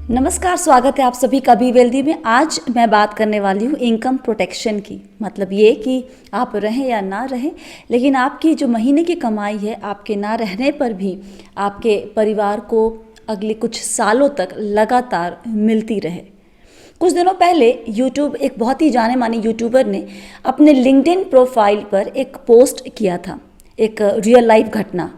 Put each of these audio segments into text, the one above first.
नमस्कार, स्वागत है आप सभी का बी वेल्दी में। आज मैं बात करने वाली हूँ इनकम प्रोटेक्शन की। मतलब ये कि आप रहें या ना रहें, लेकिन आपकी जो महीने की कमाई है, आपके ना रहने पर भी आपके परिवार को अगले कुछ सालों तक लगातार मिलती रहे। कुछ दिनों पहले एक बहुत ही जाने माने यूट्यूबर ने अपने लिंक्डइन प्रोफाइल पर एक पोस्ट किया था, एक रियल लाइफ घटना।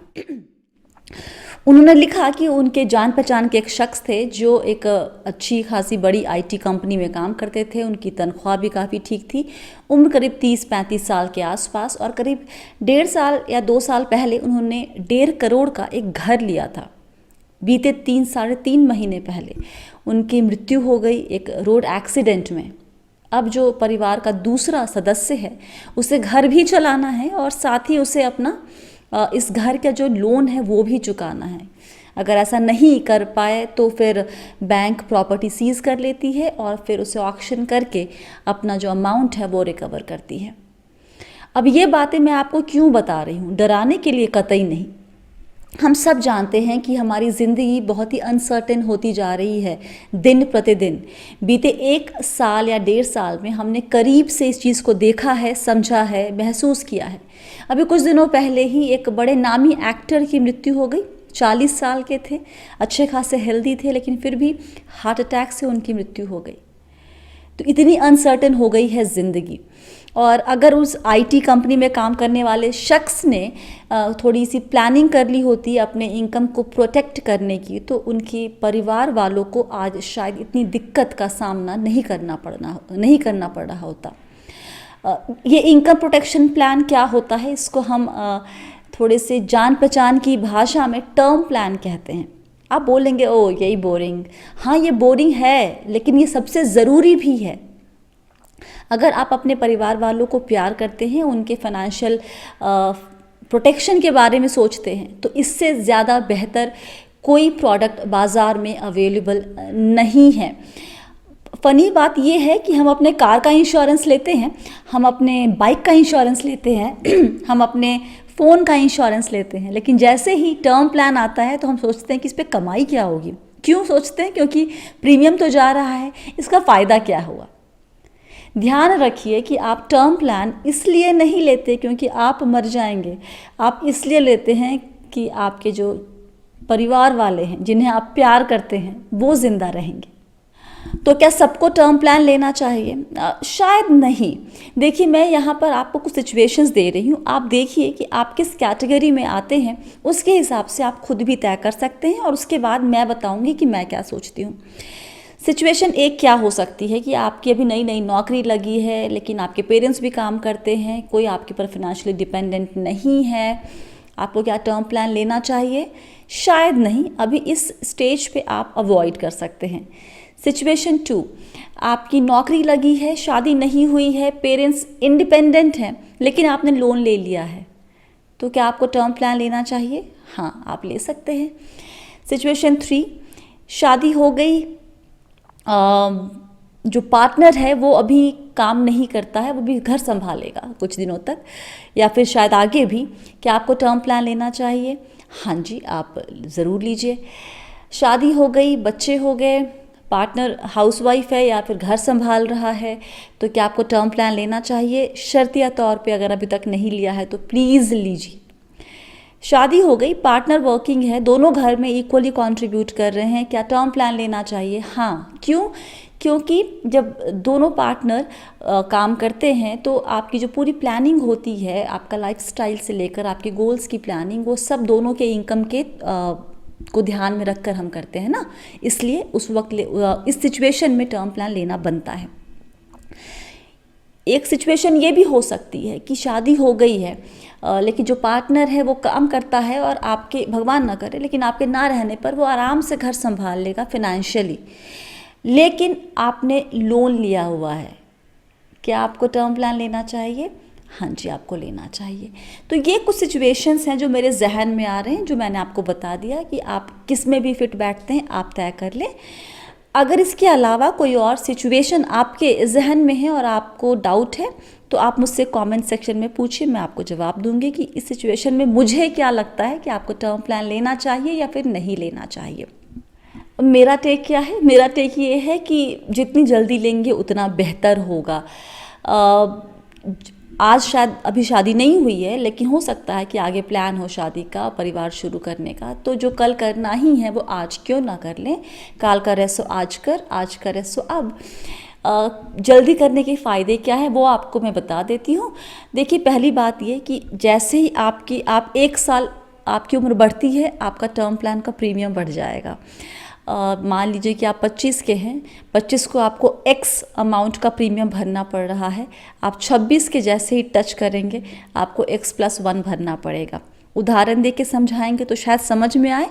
उन्होंने लिखा कि उनके जान पहचान के एक शख्स थे जो एक अच्छी खासी बड़ी आईटी कंपनी में काम करते थे। उनकी तनख्वाह भी काफ़ी ठीक थी। उम्र करीब 30-35 साल के आसपास, और करीब 1.5 साल या 2 साल पहले उन्होंने 1.5 करोड़ का एक घर लिया था। बीते 3-3.5 महीने पहले उनकी मृत्यु हो गई एक रोड एक्सीडेंट में। अब जो परिवार का दूसरा सदस्य है, उसे घर भी चलाना है और साथ ही उसे अपना इस घर का जो लोन है वो भी चुकाना है। अगर ऐसा नहीं कर पाए तो फिर बैंक प्रॉपर्टी सीज कर लेती है और फिर उसे ऑक्शन करके अपना जो अमाउंट है वो रिकवर करती है। अब ये बातें मैं आपको क्यों बता रही हूँ? डराने के लिए कतई नहीं। हम सब जानते हैं कि हमारी ज़िंदगी बहुत ही अनसर्टेन होती जा रही है दिन प्रतिदिन। बीते 1 साल या 1.5 साल में हमने करीब से इस चीज़ को देखा है, समझा है, महसूस किया है। अभी कुछ दिनों पहले ही एक बड़े नामी एक्टर की मृत्यु हो गई। 40 साल के थे, अच्छे खासे हेल्दी थे, लेकिन फिर भी हार्ट अटैक से उनकी मृत्यु हो गई। तो इतनी अनसर्टेन हो गई है ज़िंदगी। और अगर उस आईटी कंपनी में काम करने वाले शख्स ने थोड़ी सी प्लानिंग कर ली होती अपने इनकम को प्रोटेक्ट करने की, तो उनके परिवार वालों को आज शायद इतनी दिक्कत का सामना नहीं करना पड़ रहा होता। ये इनकम प्रोटेक्शन प्लान क्या होता है, इसको हम थोड़े से जान पहचान की भाषा में टर्म प्लान कहते हैं। आप बोलेंगे ओ यही बोरिंग। हाँ, ये बोरिंग है, लेकिन ये सबसे ज़रूरी भी है। अगर आप अपने परिवार वालों को प्यार करते हैं, उनके फाइनेंशियल प्रोटेक्शन के बारे में सोचते हैं, तो इससे ज़्यादा बेहतर कोई प्रोडक्ट बाज़ार में अवेलेबल नहीं है। फ़नी बात यह है कि हम अपने कार का इंश्योरेंस लेते हैं, हम अपने बाइक का इंश्योरेंस लेते हैं, हम अपने फ़ोन का इंश्योरेंस लेते हैं, लेकिन जैसे ही टर्म प्लान आता है तो हम सोचते हैं कि इस पर कमाई क्या होगी। क्यों सोचते हैं? क्योंकि प्रीमियम तो जा रहा है, इसका फ़ायदा क्या हुआ। ध्यान रखिए कि आप टर्म प्लान इसलिए नहीं लेते क्योंकि आप मर जाएंगे। आप इसलिए लेते हैं कि आपके जो परिवार वाले हैं, जिन्हें आप प्यार करते हैं, वो ज़िंदा रहेंगे। तो क्या सबको टर्म प्लान लेना चाहिए? शायद नहीं। देखिए, मैं यहाँ पर आपको कुछ सिचुएशंस दे रही हूँ। आप देखिए कि आप किस कैटेगरी में आते हैं, उसके हिसाब से आप खुद भी तय कर सकते हैं, और उसके बाद मैं बताऊँगी कि मैं क्या सोचती हूँ। सिचुएशन एक क्या हो सकती है कि आपकी अभी नई नई नौकरी लगी है, लेकिन आपके पेरेंट्स भी काम करते हैं, कोई आपके पर फाइनेंशियली डिपेंडेंट नहीं है। आपको क्या टर्म प्लान लेना चाहिए? शायद नहीं। अभी इस स्टेज पे आप अवॉइड कर सकते हैं। सिचुएशन 2, आपकी नौकरी लगी है, शादी नहीं हुई है, पेरेंट्स इंडिपेंडेंट हैं, लेकिन आपने लोन ले लिया है, तो क्या आपको टर्म प्लान लेना चाहिए? हाँ, आप ले सकते हैं। सिचुएशन 3, शादी हो गई, जो पार्टनर है वो अभी काम नहीं करता है, वो भी घर संभालेगा कुछ दिनों तक या फिर शायद आगे भी। क्या आपको टर्म प्लान लेना चाहिए? हाँ जी, आप ज़रूर लीजिए। शादी हो गई, बच्चे हो गए, पार्टनर हाउसवाइफ है या फिर घर संभाल रहा है, तो क्या आपको टर्म प्लान लेना चाहिए? शर्तिया तौर पे अगर अभी तक नहीं लिया है तो प्लीज़ लीजिए। शादी हो गई, पार्टनर वर्किंग है, दोनों घर में इक्वली कंट्रीब्यूट कर रहे हैं, क्या टर्म प्लान लेना चाहिए? हाँ। क्यों? क्योंकि जब दोनों पार्टनर काम करते हैं तो आपकी जो पूरी प्लानिंग होती है, आपका लाइफस्टाइल से लेकर आपके गोल्स की प्लानिंग, वो सब दोनों के इनकम के को ध्यान में रखकर हम करते हैं ना, इसलिए उस वक्त इस सिचुएशन में टर्म प्लान लेना बनता है। एक सिचुएशन ये भी हो सकती है कि शादी हो गई है, लेकिन जो पार्टनर है वो काम करता है और आपके, भगवान ना करे, लेकिन आपके ना रहने पर वो आराम से घर संभाल लेगा फिनेंशियली, लेकिन आपने लोन लिया हुआ है। क्या आपको टर्म प्लान लेना चाहिए? हाँ जी, आपको लेना चाहिए। तो ये कुछ सिचुएशंस हैं जो मेरे जहन में आ रहे हैं, जो मैंने आपको बता दिया कि आप किस में भी फिट बैठते हैं, आप तय कर लें। अगर इसके अलावा कोई और सिचुएशन आपके जहन में है और आपको डाउट है, तो आप मुझसे कमेंट सेक्शन में पूछिए, मैं आपको जवाब दूंगी कि इस सिचुएशन में मुझे क्या लगता है कि आपको टर्म प्लान लेना चाहिए या फिर नहीं लेना चाहिए। मेरा टेक क्या है, मेरा टेक ये है कि जितनी जल्दी लेंगे उतना बेहतर होगा। आज शायद अभी शादी नहीं हुई है, लेकिन हो सकता है कि आगे प्लान हो शादी का, परिवार शुरू करने का। तो जो कल करना ही है वो आज क्यों ना कर लें। काल का रसो आज कर, आज का रसो अब। जल्दी करने के फ़ायदे क्या है वो आपको मैं बता देती हूँ। देखिए, पहली बात ये कि जैसे ही आप 1 साल आपकी उम्र बढ़ती है, आपका टर्म प्लान का प्रीमियम बढ़ जाएगा। मान लीजिए कि आप 25 के हैं, 25 को आपको एक्स अमाउंट का प्रीमियम भरना पड़ रहा है। आप 26 के जैसे ही टच करेंगे आपको x+1 भरना पड़ेगा। उदाहरण दे के समझाएंगे तो शायद समझ में आए।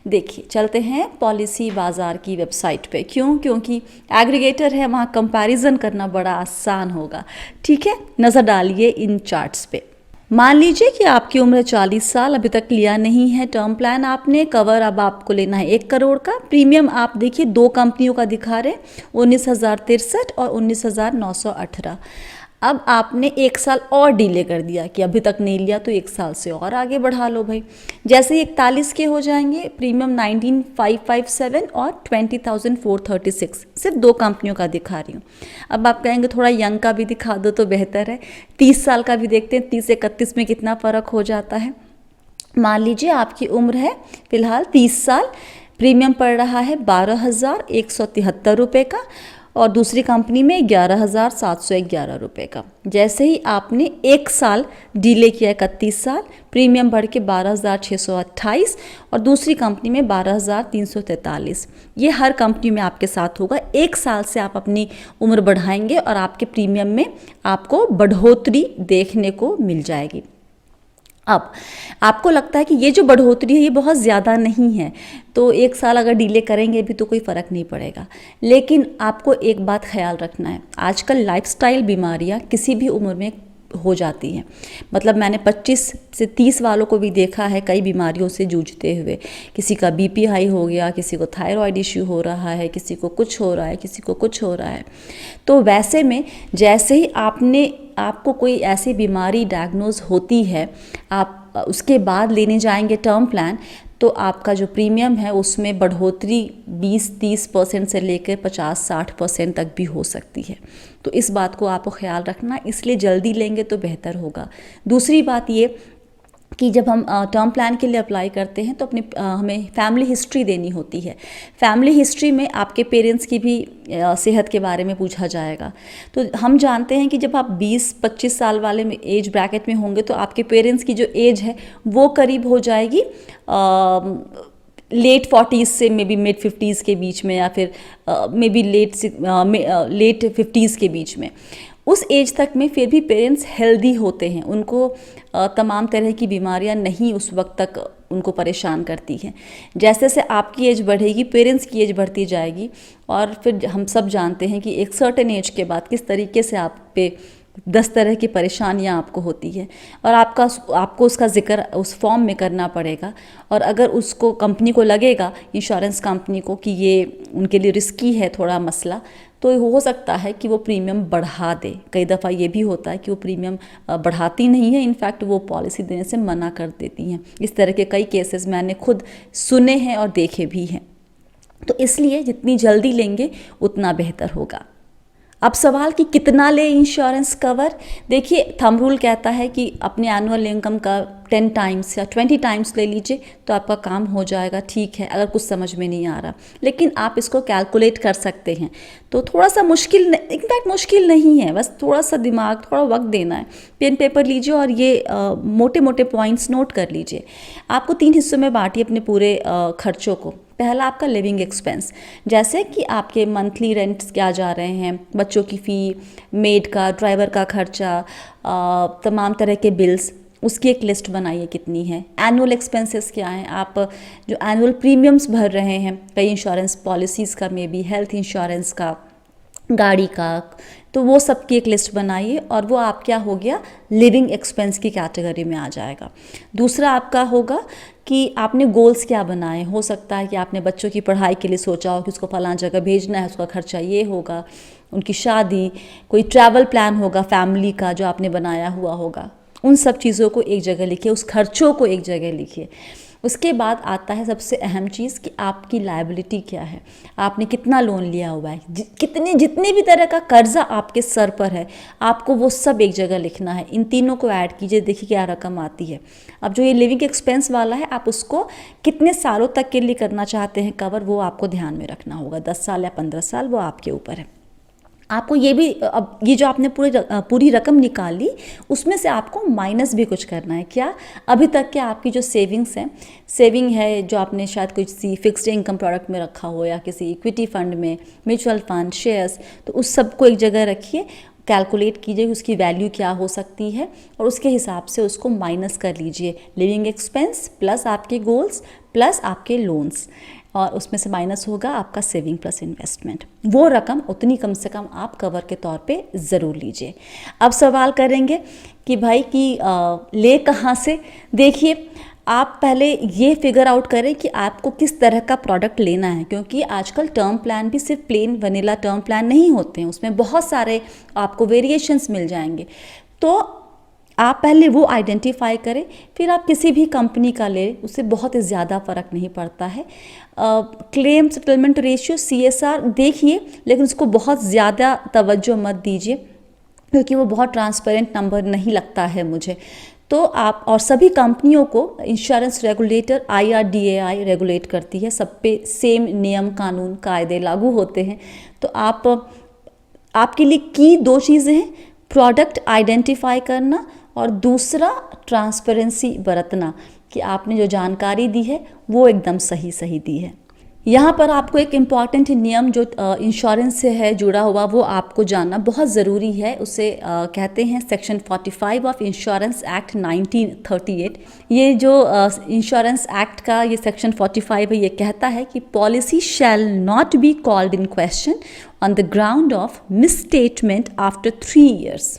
देखिए, चलते हैं पॉलिसी बाज़ार की वेबसाइट पे। क्योंकि एग्रीगेटर है, वहाँ कंपैरिजन करना बड़ा आसान होगा। ठीक है, नज़र डालिए इन चार्ट्स पे। मान लीजिए कि आपकी उम्र 40 साल, अभी तक लिया नहीं है टर्म प्लान आपने। कवर अब आपको लेना है 1 करोड़ का। प्रीमियम आप देखिए 2 कंपनियों का दिखा रहे, 19,063 और 19,918। अब आपने 1 साल और डिले कर दिया कि अभी तक नहीं लिया तो 1 साल से और आगे बढ़ा लो भाई। जैसे ही 41 के हो जाएंगे, प्रीमियम 19,557 और 20,436। सिर्फ 2 कंपनियों का दिखा रही हूँ। अब आप कहेंगे थोड़ा यंग का भी दिखा दो तो बेहतर है। 30 साल का भी देखते हैं, 30 से 31 में कितना फ़र्क हो जाता है। मान लीजिए आपकी उम्र है फिलहाल 30 साल, प्रीमियम पड़ रहा है 12,173 रुपये का और दूसरी कंपनी में 11,711 रुपये का। जैसे ही आपने 1 साल डिले किया, 31 साल, प्रीमियम बढ़ के 12,628 और दूसरी कंपनी में 12,343। ये हर कंपनी में आपके साथ होगा। 1 साल से आप अपनी उम्र बढ़ाएंगे और आपके प्रीमियम में आपको बढ़ोतरी देखने को मिल जाएगी। अब आपको लगता है कि ये जो बढ़ोतरी है ये बहुत ज़्यादा नहीं है, तो 1 साल अगर डिले करेंगे भी तो कोई फ़र्क नहीं पड़ेगा। लेकिन आपको एक बात ख्याल रखना है, आजकल लाइफस्टाइल बीमारियां किसी भी उम्र में हो जाती हैं। मतलब मैंने 25 से 30 वालों को भी देखा है कई बीमारियों से जूझते हुए। किसी का बीपी हाई हो गया, किसी को थायराइड इश्यू हो रहा है, किसी को कुछ हो रहा है, किसी को कुछ हो रहा है। तो वैसे में जैसे ही आपको कोई ऐसी बीमारी डायग्नोज होती है, आप उसके बाद लेने जाएंगे टर्म प्लान, तो आपका जो प्रीमियम है उसमें बढ़ोतरी 20-30% से लेकर 50-60% तक भी हो सकती है। तो इस बात को आपको ख्याल रखना, इसलिए जल्दी लेंगे तो बेहतर होगा। दूसरी बात ये कि जब हम टर्म प्लान के लिए अप्लाई करते हैं तो हमें फैमिली हिस्ट्री देनी होती है। फैमिली हिस्ट्री में आपके पेरेंट्स की भी सेहत के बारे में पूछा जाएगा। तो हम जानते हैं कि जब आप 20-25 साल वाले में एज ब्रैकेट में होंगे तो आपके पेरेंट्स की जो एज है वो करीब हो जाएगी लेट 40s से मे बी मिड 50s के बीच में, या फिर मे बी लेट 50s के बीच में। उस एज तक में फिर भी पेरेंट्स हेल्दी होते हैं, उनको तमाम तरह की बीमारियां नहीं उस वक्त तक उनको परेशान करती हैं। जैसे जैसे आपकी एज बढ़ेगी पेरेंट्स की एज बढ़ती जाएगी, और फिर हम सब जानते हैं कि एक सर्टेन एज के बाद किस तरीके से आप पे 10 तरह की परेशानियां आपको होती है, और आपको उसका जिक्र उस फॉर्म में करना पड़ेगा। और अगर उसको कंपनी को लगेगा, इंश्योरेंस कंपनी को, कि ये उनके लिए रिस्की है थोड़ा मसला, तो हो सकता है कि वो प्रीमियम बढ़ा दे। कई दफ़ा ये भी होता है कि वो प्रीमियम बढ़ाती नहीं है, इनफैक्ट वो पॉलिसी देने से मना कर देती हैं। इस तरह के कई केसेस मैंने खुद सुने हैं और देखे भी हैं। तो इसलिए जितनी जल्दी लेंगे उतना बेहतर होगा। अब सवाल कि कितना ले इंश्योरेंस कवर। देखिए, थंब रूल कहता है कि अपने एनुअल इनकम का 10 टाइम्स या 20 टाइम्स ले लीजिए तो आपका काम हो जाएगा। ठीक है, अगर कुछ समझ में नहीं आ रहा, लेकिन आप इसको कैलकुलेट कर सकते हैं। तो थोड़ा सा मुश्किल, इनफैक्ट मुश्किल नहीं है, बस थोड़ा सा दिमाग, थोड़ा वक्त देना है। पेन पेपर लीजिए और ये मोटे मोटे पॉइंट्स नोट कर लीजिए। आपको 3 हिस्सों में बांटिए अपने पूरे खर्चों को। पहला आपका लिविंग एक्सपेंस, जैसे कि आपके मंथली रेंट्स क्या जा रहे हैं, बच्चों की फ़ी, मेड का, ड्राइवर का खर्चा, तमाम तरह के बिल्स, उसकी एक लिस्ट बनाइए कितनी है। एनुअल एक्सपेंसेस क्या हैं, आप जो एनुअल प्रीमियम्स भर रहे हैं कई इंश्योरेंस पॉलिसीज़ का, मे बी हेल्थ इंश्योरेंस का, गाड़ी का, तो वो सब की एक लिस्ट बनाइए और वो आप क्या हो गया, लिविंग एक्सपेंस की कैटेगरी में आ जाएगा। दूसरा आपका होगा कि आपने गोल्स क्या बनाए। हो सकता है कि आपने बच्चों की पढ़ाई के लिए सोचा हो कि उसको फलां जगह भेजना है, उसका खर्चा ये होगा, उनकी शादी, कोई ट्रैवल प्लान होगा फैमिली का जो आपने बनाया हुआ होगा। उन सब चीज़ों को एक जगह लिखिए, उस खर्चों को एक जगह लिखिए। उसके बाद आता है सबसे अहम चीज़ कि आपकी लायबिलिटी क्या है, आपने कितना लोन लिया हुआ है, जितने भी तरह का कर्जा आपके सर पर है, आपको वो सब एक जगह लिखना है। इन तीनों को ऐड कीजिए, देखिए क्या रकम आती है। अब जो ये लिविंग एक्सपेंस वाला है, आप उसको कितने सालों तक के लिए करना चाहते हैं कवर, वो आपको ध्यान में रखना होगा। 10 साल या 15 साल, वो आपके ऊपर है। आपको ये भी, अब ये जो आपने पूरी रकम निकाली, उसमें से आपको माइनस भी कुछ करना है। क्या? अभी तक के आपकी जो सेविंग है जो आपने शायद किसी फिक्स्ड इनकम प्रोडक्ट में रखा हो या किसी इक्विटी फंड में, म्यूचुअल फंड, शेयर्स, तो उस सब को एक जगह रखिए, कैलकुलेट कीजिए उसकी वैल्यू क्या हो सकती है और उसके हिसाब से उसको माइनस कर लीजिए। लिविंग एक्सपेंस प्लस आपके गोल्स प्लस आपके लोन्स, और उसमें से माइनस होगा आपका सेविंग प्लस इन्वेस्टमेंट। वो रकम उतनी कम से कम आप कवर के तौर पे ज़रूर लीजिए। अब सवाल करेंगे कि भाई कि ले कहाँ से? देखिए, आप पहले ये फिगर आउट करें कि आपको किस तरह का प्रोडक्ट लेना है, क्योंकि आजकल टर्म प्लान भी सिर्फ प्लेन वनीला टर्म प्लान नहीं होते हैं, उसमें बहुत सारे आपको वेरिएशंस मिल जाएंगे। तो आप पहले वो आइडेंटिफाई करें, फिर आप किसी भी कंपनी का ले, उससे बहुत ही ज़्यादा फ़र्क नहीं पड़ता है। क्लेम सेटलमेंट रेशियो CSR देखिए, लेकिन उसको बहुत ज़्यादा तवज्जो मत दीजिए, क्योंकि वो बहुत ट्रांसपेरेंट नंबर नहीं लगता है मुझे। तो आप, और सभी कंपनियों को इंश्योरेंस रेगुलेटर IRDAI रेगुलेट करती है, सब पे सेम नियम कानून कायदे लागू होते हैं। तो आपके लिए की 2 चीज़ें हैं, प्रोडक्ट आइडेंटिफाई करना और दूसरा ट्रांसपेरेंसी बरतना, कि आपने जो जानकारी दी है वो एकदम सही दी है। यहाँ पर आपको एक इम्पॉर्टेंट नियम जो इंश्योरेंस से है जुड़ा हुआ, वो आपको जानना बहुत ज़रूरी है। उसे कहते हैं सेक्शन 45 ऑफ इंश्योरेंस एक्ट 1938। ये जो इंश्योरेंस एक्ट का ये सेक्शन 45 है, ये कहता है कि policy shall not be called in question on the ground of misstatement after 3 years।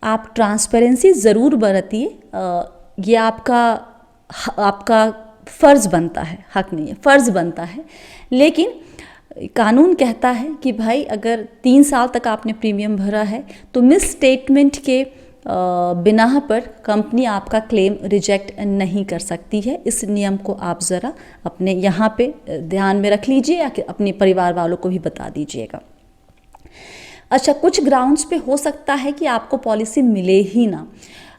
आप ट्रांसपेरेंसी ज़रूर बरतिए, ये आपका फ़र्ज़ बनता है, हक नहीं है, फ़र्ज़ बनता है। लेकिन कानून कहता है कि भाई अगर 3 साल तक आपने प्रीमियम भरा है तो मिस स्टेटमेंट के बिना पर कंपनी आपका क्लेम रिजेक्ट नहीं कर सकती है। इस नियम को आप ज़रा अपने यहाँ पे ध्यान में रख लीजिए या अपने परिवार वालों को भी बता दीजिएगा। अच्छा, कुछ ग्राउंड्स पे हो सकता है कि आपको पॉलिसी मिले ही ना।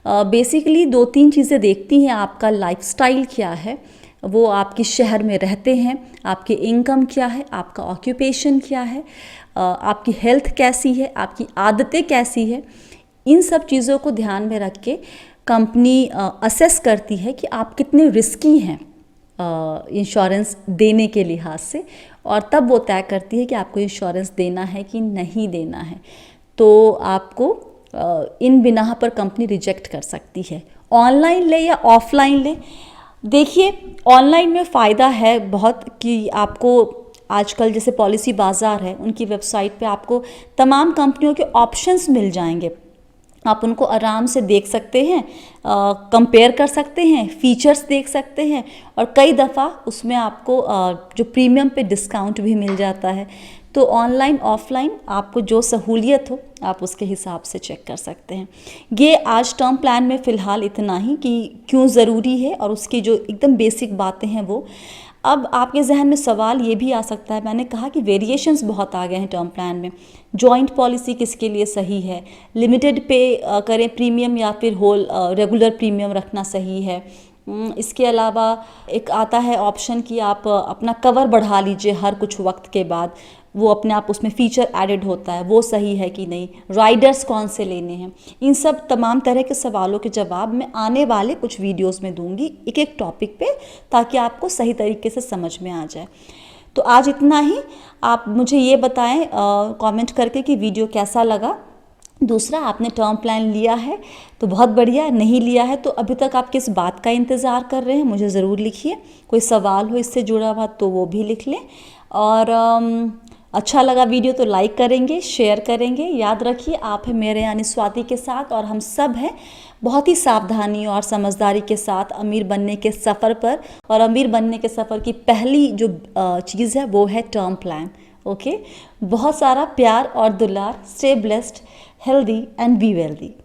बेसिकली 2-3 चीज़ें देखती हैं, आपका लाइफस्टाइल क्या है, वो आप किस शहर में रहते हैं, आपकी इनकम क्या है, आपका ऑक्यूपेशन क्या है, आपकी हेल्थ कैसी है, आपकी आदतें कैसी है। इन सब चीज़ों को ध्यान में रख के कंपनी असेस करती है कि आप कितने रिस्की हैं इंश्योरेंस देने के लिहाज से, और तब वो तय करती है कि आपको इंश्योरेंस देना है कि नहीं देना है। तो आपको इन बिना पर कंपनी रिजेक्ट कर सकती है। ऑनलाइन ले या ऑफलाइन ले, देखिए ऑनलाइन में फ़ायदा है बहुत कि आपको आजकल जैसे पॉलिसी बाज़ार है, उनकी वेबसाइट पे आपको तमाम कंपनियों के ऑप्शंस मिल जाएंगे। आप उनको आराम से देख सकते हैं, कंपेयर कर सकते हैं, फीचर्स देख सकते हैं, और कई दफ़ा उसमें आपको जो प्रीमियम पे डिस्काउंट भी मिल जाता है। तो ऑनलाइन ऑफलाइन आपको जो सहूलियत हो आप उसके हिसाब से चेक कर सकते हैं। ये आज टर्म प्लान में फ़िलहाल इतना ही कि क्यों ज़रूरी है और उसकी जो एकदम बेसिक बातें हैं वो। अब आपके जहन में सवाल ये भी आ सकता है, मैंने कहा कि वेरिएशंस बहुत आ गए हैं टर्म प्लान में। जॉइंट पॉलिसी किसके लिए सही है, लिमिटेड पे करें प्रीमियम या फिर होल रेगुलर प्रीमियम रखना सही है। इसके अलावा एक आता है ऑप्शन कि आप अपना कवर बढ़ा लीजिए हर कुछ वक्त के बाद, वो अपने आप उसमें फ़ीचर एडेड होता है, वो सही है कि नहीं, राइडर्स कौन से लेने हैं। इन सब तमाम तरह के सवालों के जवाब मैं आने वाले कुछ वीडियोस में दूंगी एक एक टॉपिक पे, ताकि आपको सही तरीके से समझ में आ जाए। तो आज इतना ही। आप मुझे ये बताएं कमेंट करके कि वीडियो कैसा लगा। दूसरा, आपने टर्म प्लान लिया है तो बहुत बढ़िया, नहीं लिया है तो अभी तक आप किस बात का इंतज़ार कर रहे हैं, मुझे ज़रूर लिखिए। कोई सवाल हो इससे जुड़ा हुआ तो वो भी लिख लें। और अच्छा लगा वीडियो तो लाइक करेंगे, शेयर करेंगे। याद रखिए, आप हैं मेरे यानी स्वाति के साथ, और हम सब हैं बहुत ही सावधानी और समझदारी के साथ अमीर बनने के सफ़र पर। और अमीर बनने के सफ़र की पहली जो चीज़ है वो है टर्म प्लान। ओके, बहुत सारा प्यार और दुलार। Stay blessed, healthy and be wealthy.